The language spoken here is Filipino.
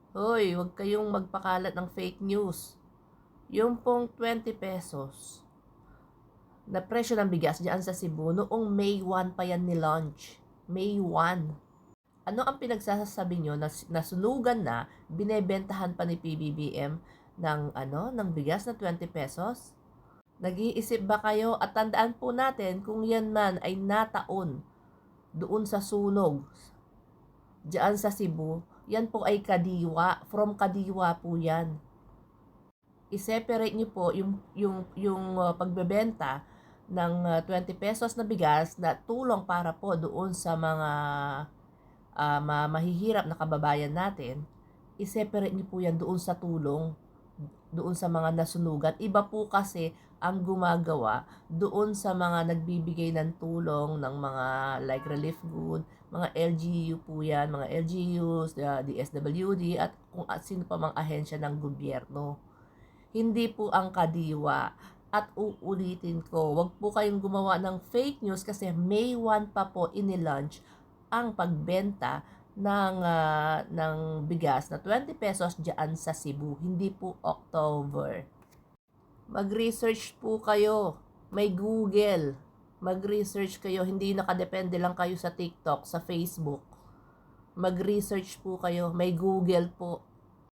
Hoy, huwag kayong magpakalat ng fake news. Yung pong 20 pesos na presyo ng bigas diyan sa Cebu, noong May 1 pa yan ni-launch. May 1. Ano ang pinagsasabi nyo na nasunugan na, binebentahan pa ni PBBM ng bigas na 20 pesos? Nag-iisip ba kayo? At tandaan po natin kung yan man ay nataon doon sa sunog diyan sa Cebu, yan po ay kadiwa. From kadiwa po yan. I-separate niyo po yung pagbebenta ng 20 pesos na bigas na tulong para po doon sa mga mahihirap na kababayan natin. I-separate niyo po yan doon sa tulong, doon sa mga nasunugan. Iba po kasi ang gumagawa doon sa mga nagbibigay ng tulong ng mga like relief good, mga LGU po yan, mga LGUs, DSWD at kung sino pa mang ahensya ng gobyerno. Hindi po ang kadiwa. At uulitin ko, wag po kayong gumawa ng fake news kasi May 1 pa po inilaunch ang pagbenta ng bigas na 20 pesos diyan sa Cebu, hindi po October. Mag-research po kayo. May Google. Mag-research kayo. Hindi nakadepende lang kayo sa TikTok, sa Facebook. Mag-research po kayo. May Google po.